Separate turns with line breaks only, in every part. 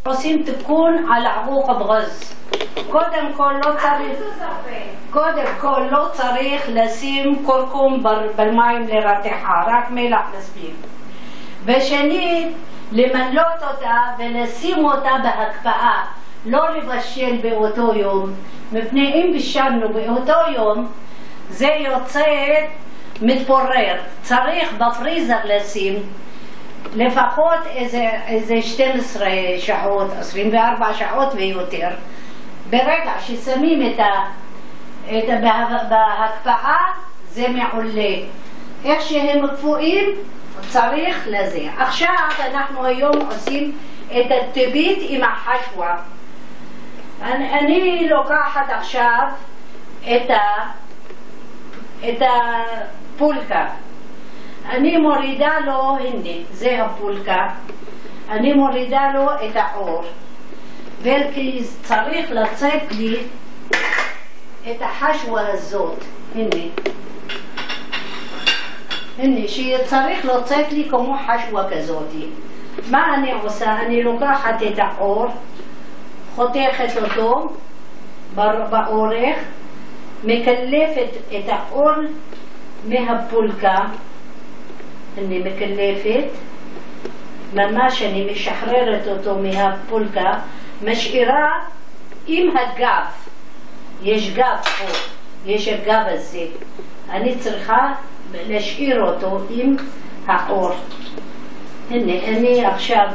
עושים תיקון על ערוך בגז. קודם כל לא צריך לשים קורקום במים לרתיחה, רק מלח מספיק. ושנית, למלות אותה ולשים אותה בהקפאה, לא לבשל באותו יום, מפני אם בישלנו באותו יום זה יוצא מתפורר. צריך בפריזר לשים לפחות איזה 12 שעות, 24 שעות ויותר. ברגע ששמים בהקפאה זה מעולה. איך שהם קפואים צריך לזה. עכשיו אנחנו היום עושים את הטבית עם החשווה. אני לוקחת עכשיו את הפולקה. אני מורידה לו, הנה, זה הפולקה. אני מורידה לו את העור. וכי צריך לצאת לי את החשווה הזאת. הנה, שצריך לצאת לי כמו חשווה כזאת. מה אני עושה? אני לוקחת את העור, חותכת אותו באורך, מקלפת את העור מהפולקה. אני מקלפת, ממש אני משחררת אותו מהפולקה, משאירה עם הגב. יש גב פה, יש הגב הזה. אני צריכה להשאיר אותו עם העור. הנה, אני עכשיו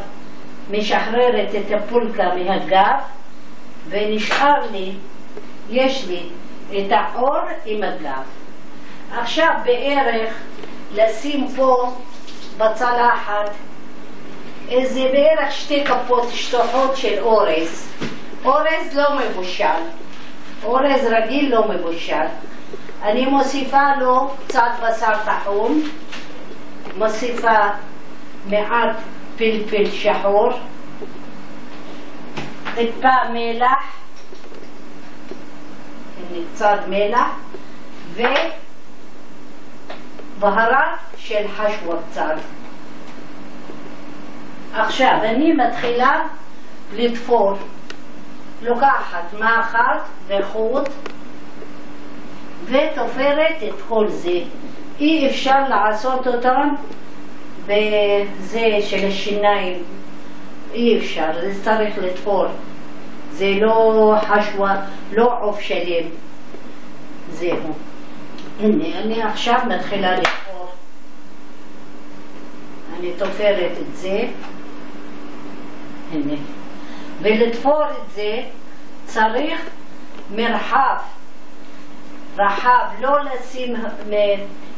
משחררת את הפולקה מהגב, ונשאר לי, יש לי את העור עם הגב. עכשיו בערך לשים פה בצלחת איזה בערך 2 כפות שטוחות של אורז. אורז לא מבושל, אורז רגיל לא מבושל. אני מוסיפה לו קצת בשר טחון, מוסיפה מעט פלפל שחור, טיפה מלח, קצת מלח, ובהרת של חשווה קצת. עכשיו אני מתחילה לתפור, לוקחת מאחת וחוט ותופרת את כל זה. אי אפשר לעשות אותם בזה של השיניים, אי אפשר, זה צריך לתפור. זה לא חשווה, לא עוף שלם. זהו. הנה, אני עכשיו מתחילה לתפור. אני תופרת את זה. הנה. ולתפור את זה צריך מרחב רחב, לא לשים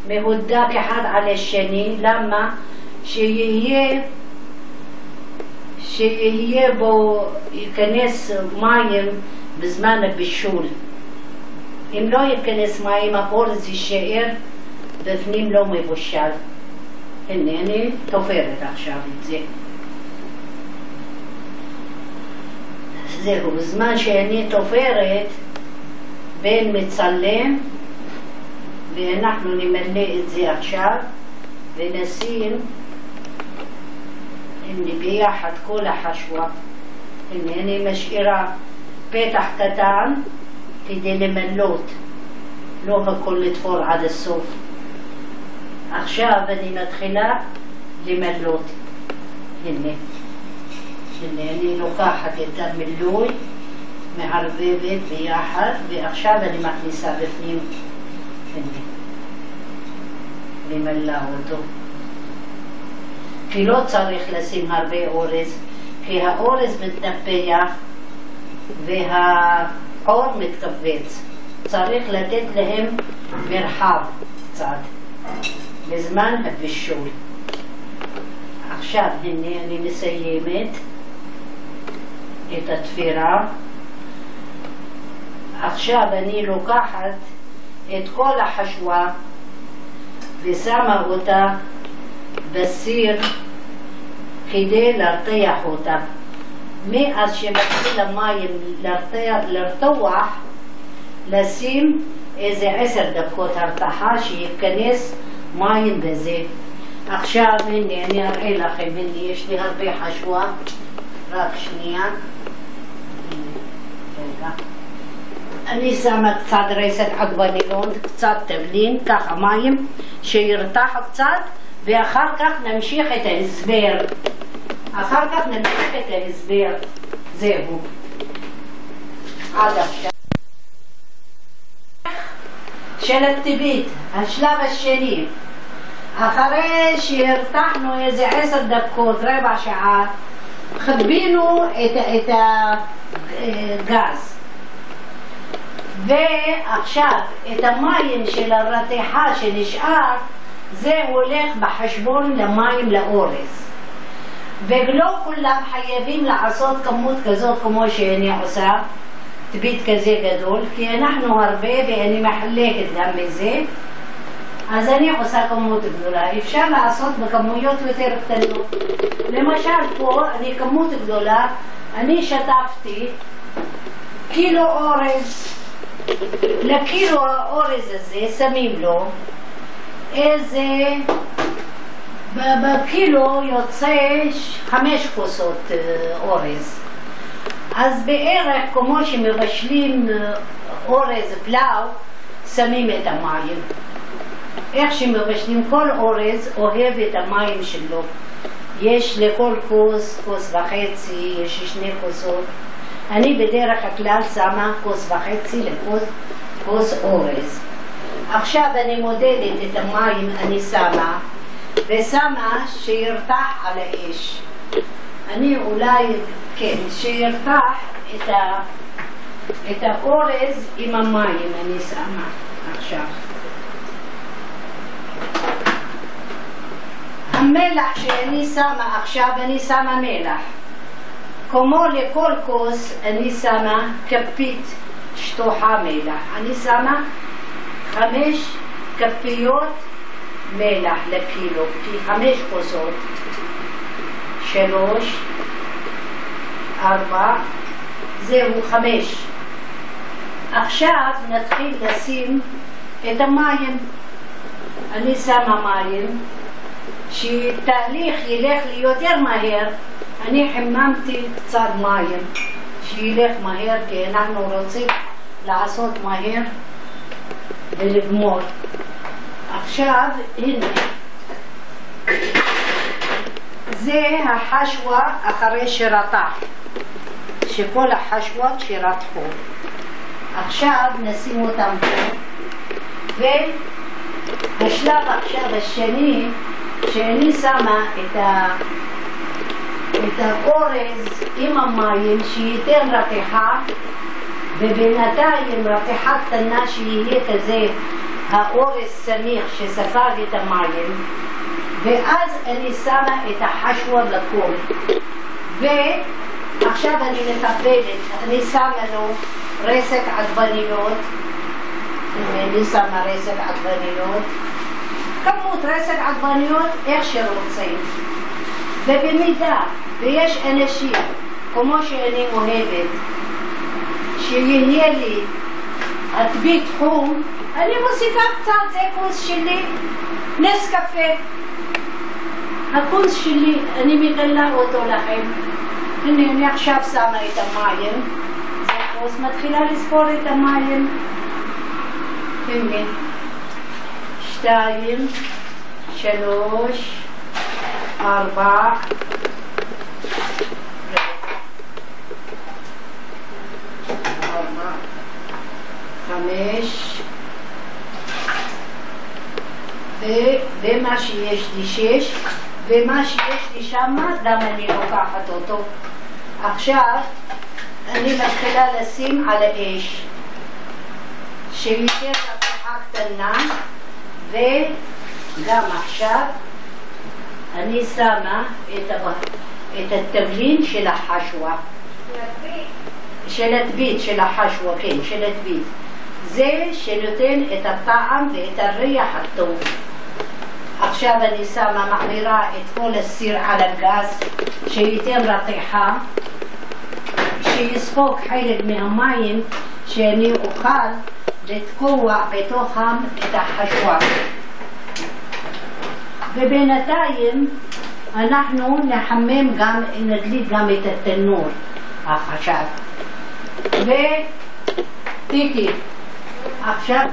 מהודק אחד על השני. למה? שיהיה בו, ייכנס מים בזמן הבישול. אם לא ייכנס מים, האורז יישאר בפנים לא מבושל. הנה, אני תופרת עכשיו את זה. זהו, בזמן שאני תופרת, בן מצלם, ואנחנו נמלא את זה עכשיו, ונשים ביחד כל החשווה. הנה, אני משאירה פתח קטן כדי למלות, לא הכל לתפור עד הסוף. עכשיו אני מתחילה למלות. הנה, אני לוקחת את המילוי, מערבבת ביחד, ועכשיו אני מכניסה בפנים. הנה, למלא אותו. כי לא צריך לשים הרבה אורז, כי האורז מתנפח והעור מתכווץ. צריך לתת להם מרחב קצת בזמן הבישול. עכשיו הנה אני מסיימת את התפירה. עכשיו אני לוקחת את כל החשווה ושמה אותה בסיר כדי להרתיח אותה. מאז שמתחיל המים לרתוח, לשים איזה 10 דקות הרתחה שיכנס מים בזה. עכשיו הנה אני אראה לכם, הנה יש לי הרבה חשווה, רק שנייה. רגע. אני שמה קצת רסק עגבניות, קצת תבלין, ככה מים, שירתח קצת, ואחר כך נמשיך את ההסבר. זהו. עד עכשיו. של הטבעית, השלב השני. אחרי שהרתחנו איזה 10 דקות, רבע שעה, חבינו את הגז. ועכשיו את המים של הרתיחה שנשאר, זה הולך בחשבון למים לאורז. ולא כולם חייבים לעשות כמות כזאת כמו שאני עושה, טבית כזה גדול, כי אנחנו הרבה ואני מחלקת גם בזה, אז אני עושה כמות גדולה. אפשר לעשות בכמויות יותר קטנות. למשל פה, אני כמות גדולה, אני שטפתי קילו אורז. לקילו האורז הזה שמים לו איזה, בקילו יוצא 5 כוסות אורז. אז בערך כמו שמבשלים אורז פלאו, שמים את המים. איך שמבשלים, כל אורז אוהב את המים שלו. יש לכל כוס וחצי, יש 2 כוסות. אני בדרך כלל שמה 1.5 כוס לכוס אורז. עכשיו אני מודדת את המים, אני שמה, ושמה שירתח על האש. אני אולי, כן, שירתח את האורז עם המים, אני שמה עכשיו. המלח שאני שמה עכשיו, אני שמה מלח. כמו לכל כוס אני שמה כפית שטוחה מלח. אני שמה 5 כפיות מלח לקילו, כי 5 כוסות. 3, 4, זהו 5. עכשיו נתחיל לשים את המים. אני שמה מים, שתהליך ילך לי יותר מהר. אני חיממתי קצת מים, שילך מהר, כי אנחנו רוצים לעשות מהר ולגמור. עכשיו, הנה, זה החשווה אחרי שרתח, שכל החשווות שרתחו. עכשיו נשים אותם פה, והשלב עכשיו השני, שאני שמה את האורז עם המים שייתן רתיחה, ובינתיים רתיחה קטנה שיהיה כזה האורז סמיך שספג את המים, ואז אני שמה את החשווה לכל. ועכשיו אני מטפלת, אני שמה לו רסק עגבניות, אני שמה רסק עגבניות, כמות רסק עגבניות איך שרוצים. ובמידה ויש אנשים כמו שאני אוהבת שיהיה לי הטבית חום, אני מוסיפה קצת, זה כוס שלי, נס קפה. הכוס שלי, אני מגלה אותו לכם. הנה, אני עכשיו שמה את המים, זה כוס, מתחילה לספור את המים. הנה, 2, 3, 4, 5, ומה שיש לי 6, ומה שיש לי שם, גם אני לוקחת אותו. עכשיו אני מתחילה לשים על האש, שיותר רתיחה קטנה, וגם עכשיו אני שמה את התבלין של החשווה. של הטבית, של החשווה, כן, של הטבית. זה שנותן את הטעם ואת הריח הטוב. עכשיו אני שמה, מעבירה את כל הסיר על הגז, שייתן רתיחה, שיספוג חלק מהמים, שאני אוכל לתקוע בתוכם את החשווה. ובינתיים אנחנו נחמם גם, נדליק גם את התנור, החשב. ותיקי, עכשיו,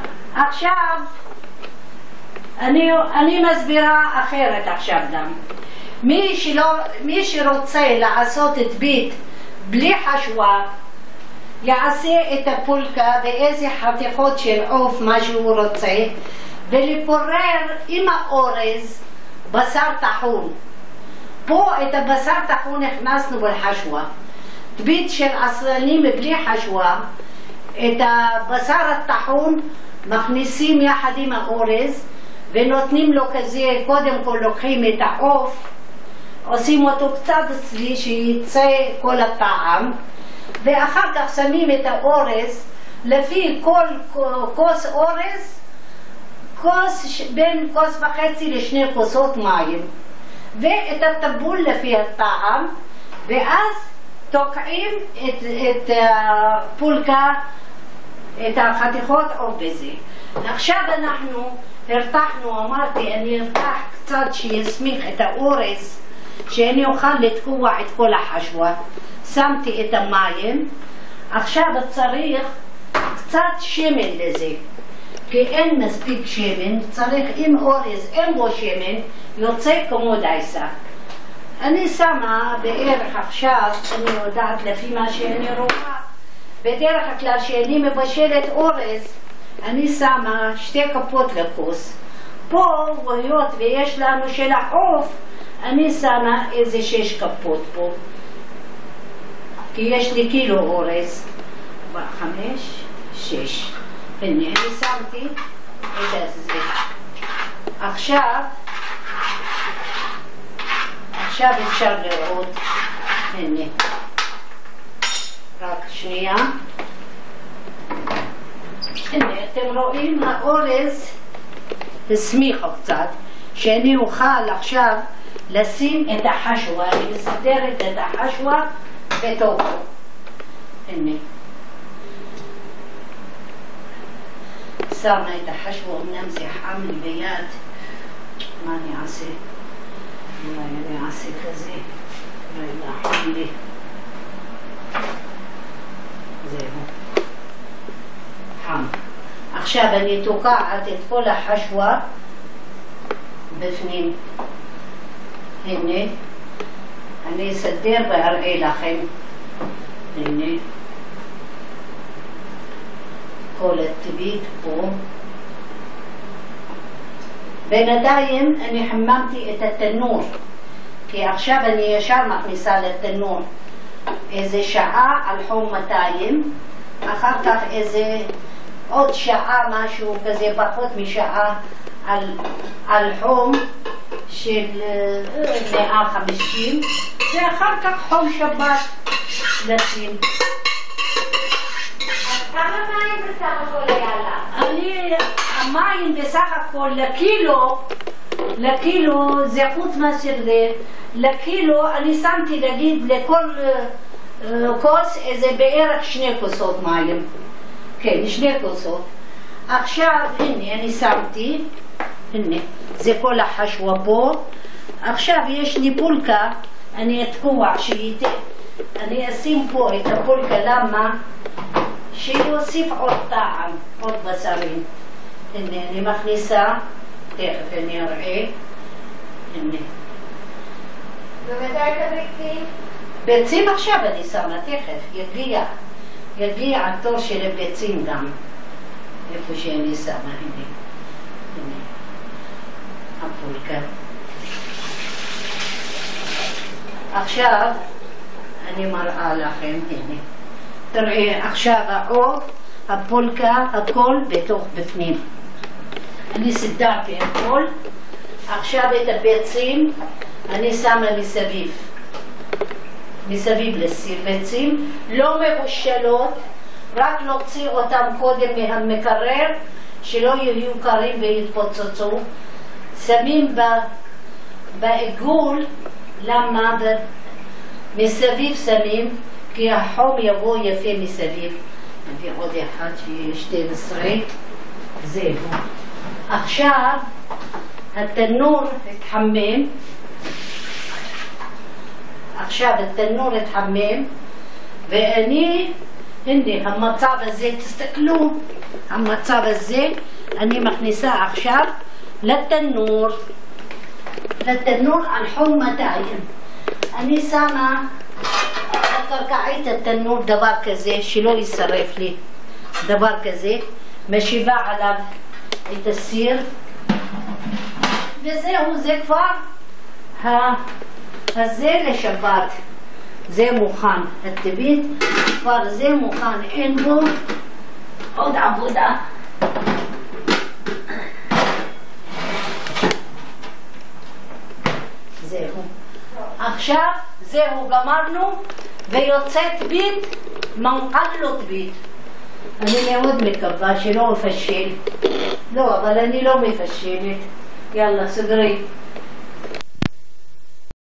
אני מסבירה אחרת עכשיו גם. מי שרוצה לעשות את ביט בלי חשווה, יעשה את הפולקה באיזה חתיכות של עוף, מה שהוא רוצה, ולפורר עם האורז בשר טחון. פה את הבשר טחון הכנסנו בחשווה. ביט של עצלנים בלי חשווה, את הבשר הטחון מכניסים יחד עם האורז ונותנים לו כזה, קודם כל לוקחים את העוף, עושים אותו קצת אצלי שיצא כל הטעם, ואחר כך שמים את האורז, לפי כל כוס אורז, בין כוס וחצי לשני כוסות מים, ואת הטבול לפי הטעם, ואז תוקעים את הפולקה, את החתיכות עוף בזה. עכשיו אנחנו הרתחנו, אמרתי אני ארתח קצת שיסמיך את האורז, שאני אוכל לתקוע את כל החשווה. שמתי את המים, עכשיו צריך קצת שמן לזה, כי אין מספיק שמן, צריך עם אורז, אין בו שמן, יוצא כמו דייסה. אני שמה בערך עכשיו, אני יודעת לפי מה שאני רואה, בדרך כלל שאני מבשלת אורז, אני שמה 2 כפות לכוס. פה, היות ויש לנו של העוף, אני שמה איזה 6 כפות פה. כי יש לי קילו אורז. 5, 6. הנה, אני שמתי את זה. עכשיו אפשר לראות. הנה. רק שנייה. הנה, אתם רואים האורז הסמיך קצת, שאני אוכל עכשיו לשים את החשווה, אני מסדרת את החשווה בתוכו. הנה. שמה את החשווה, אמנם זה חם לי ביד. מה אני אעשה? אולי אני אעשה כזה. רגע, חם לי. זהו. חם. עכשיו אני תוקעת את כל החשווה בפנים. הנה. אני אסדר ואראה לכם. הנה. כל הטבית פה. בינתיים אני חממתי את התנור, כי עכשיו אני ישר מכניסה לתנור איזה שעה על חום 200, אחר כך איזה עוד שעה משהו כזה, פחות משעה על חום של 150, ואחר כך חום שבת לשים.
כמה מים בסך הכל היה לך?
המים בסך הכל לקילו זה חוץ מאשר לקילו, אני שמתי נגיד לכל כוס איזה בערך 2 כוסות מים. כן, 2 כוסות. עכשיו, הנה, אני שמתי, הנה, זה כל החשווה פה. עכשיו יש לי פולקה, אני אתקוע אני אשים פה את הפולקה, למה? שיוסיף עוד טעם, עוד בשרים. הנה, אני מכניסה, תכף אני אראה. הנה.
ומתי את הביצים?
ביצים עכשיו אני שמה, תכף, יגיע התור של הביצים גם. איפה שאני שמה, הנה. הנה. הפולקה. עכשיו אני מראה לכם, הנה. תראה, עכשיו העוף, הפולקה, הכל בתוך בפנים. אני סידרתי הכל. עכשיו את הביצים אני שמה מסביב לסיר. ביצים לא מבושלות, רק נוציא אותם קודם מהמקרר, שלא יהיו קרים ויתפוצצו. שמים בעיגול, למה? מסביב שמים, כי החום יבוא יפה מסביב. נביא עוד אחד שיהיה 12. זהו. עכשיו התנור התחמם. עכשיו התנור התחמם, ואני, הנה המצב הזה, תסתכלו, המצב הזה, אני מכניסה עכשיו לתנור על חום 200. אני שמה הקרקעית התנור דבר כזה שלא יישרף לי, דבר כזה, משיבה עליו את הסיר, וזהו, זה כבר הזה לשבת, זה מוכן, הטבעית כבר זה מוכן, אין בו עוד עבודה. זהו, עכשיו זהו, גמרנו, ויוצא טבית, מנקד לו טבית. אני מאוד מקווה שלא מפשל, לא, אבל אני לא מפשלת. יאללה, סגרי.